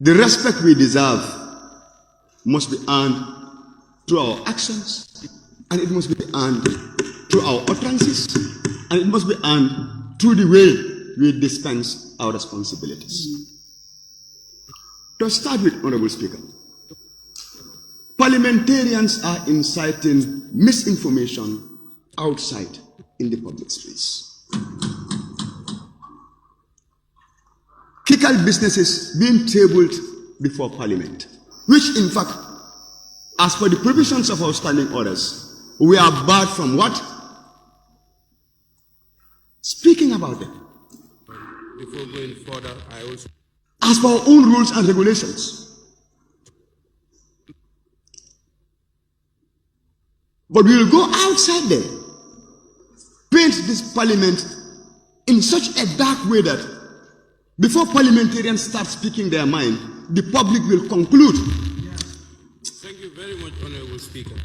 The respect we deserve must be earned through our actions, and it must be earned through our utterances, and it must be earned through the way we dispense our responsibilities. To start with, Honorable Speaker, parliamentarians are inciting misinformation outside in the public space. Critical businesses being tabled before Parliament, which in fact, as per the provisions of our standing orders, we are barred from what? Speaking about them. Before going further, I also... As per our own rules and regulations. But we will go outside there, paint this Parliament in such a dark way that before parliamentarians start speaking their mind, the public will conclude. Thank you very much, Honorable Speaker.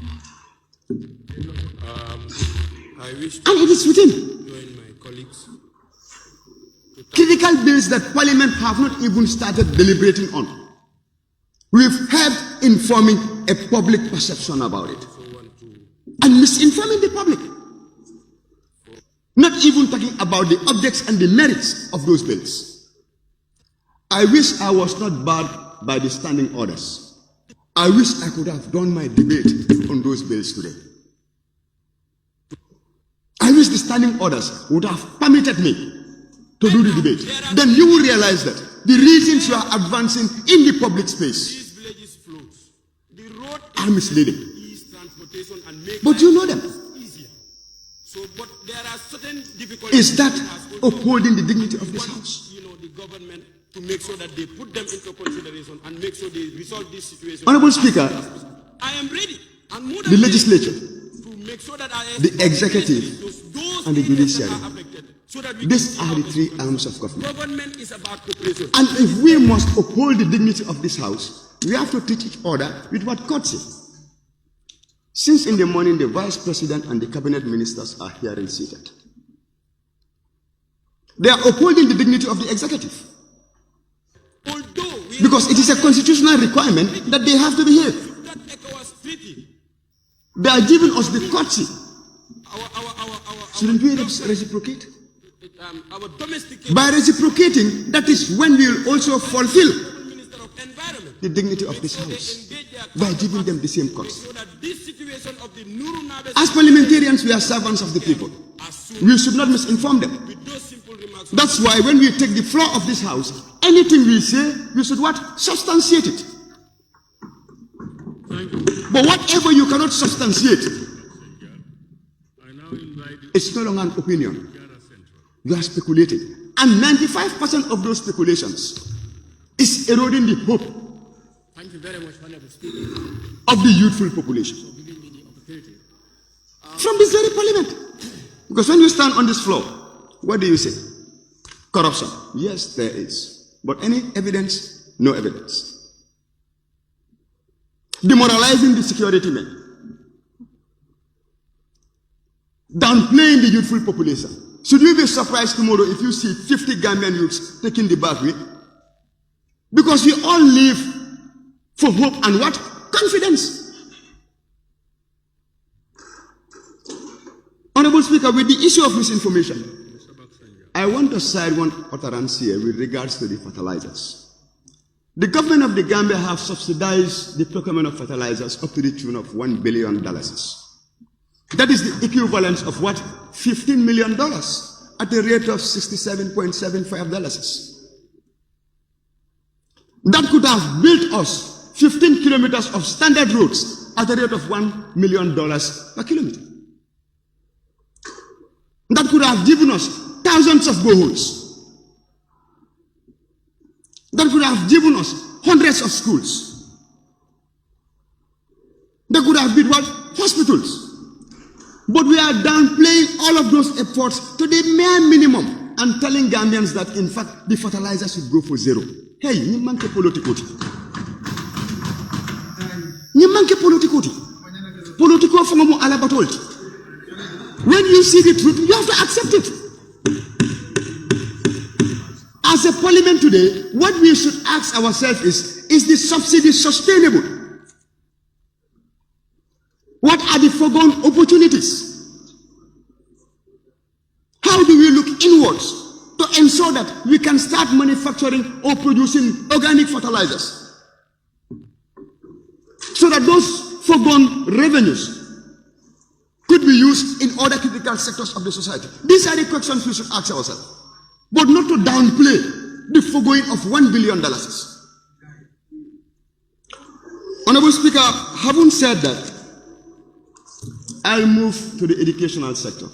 I wish to And it is within join my colleagues. critical bills that Parliament have not even started deliberating on. We've helped in forming a public perception about it and misinforming the public. Not even talking about the objects and the merits of those bills. I wish I was not barred by the standing orders. I wish I could have done my debate on those bills today. I wish the standing orders would have permitted me to do the debate. Then you will realize that the reasons you are advancing in the public space are misleading. But you know them. But there are certain difficulties. Is that upholding the dignity of this House? You know, the government to make sure that they put them into consideration and make sure they resolve this situation. Honorable Speaker, I am ready. And more the legislature, to make sure that the executive, those and the judiciary, so that we these are the three arms of government. Government is about cooperation. And if we must uphold the dignity of this House, we have to treat each other with what courtesy. Since in the morning the Vice President and the Cabinet Ministers are here and seated, they are upholding the dignity of the executive. Because it is a constitutional requirement that they have to be here. They are giving us the courtesy. Shouldn't we reciprocate? By reciprocating, that is when we will also fulfill the dignity of this House by giving them the same courtesy. As parliamentarians, we are servants of the people. We should not misinform them. That's why when we take the floor of this House, anything we say, we should what? Substantiate it. But whatever you cannot substantiate, it's no longer an opinion. You are speculating. And 95% of those speculations is eroding the hope of the youthful population. From this very Parliament. Because when you stand on this floor, what do you say? Corruption. Yes, there is. But any evidence? No evidence. Demoralizing the security men. Downplaying the youthful population. Should we be surprised tomorrow if you see 50 Gambian youths taking the back way? Because we all live for hope and what? Confidence. Honorable Speaker, with the issue of misinformation, I want to side one utterance here with regards to the fertilizers. The government of the Gambia have subsidized the procurement of fertilizers up to the tune of $1 billion. That is the equivalent of what? $15 million at a rate of $67.75. That could have built us 15 kilometers of standard roads at a rate of $1 million per kilometer. That could have given us thousands of boreholes. That could have given us hundreds of schools. That could have been what? Hospitals. But we are downplaying all of those efforts to the mere minimum and telling Gambians that in fact the fertilizer should go for zero. Hey, ni manke politikoti. Ni manke politikoti. Politiko fangamu alabatolti. When you see the truth, you have to accept it. As As a parliament today, what we should ask ourselves is the subsidy sustainable? What are the foregone opportunities? How do we look inwards to ensure that we can start manufacturing or producing organic fertilizers, so that those foregone revenues could be used in other critical sectors of the society? These are the questions we should ask ourselves, but not to downplay the foregoing of $1 billion. Honorable Speaker, having said that, I'll move to the educational sector.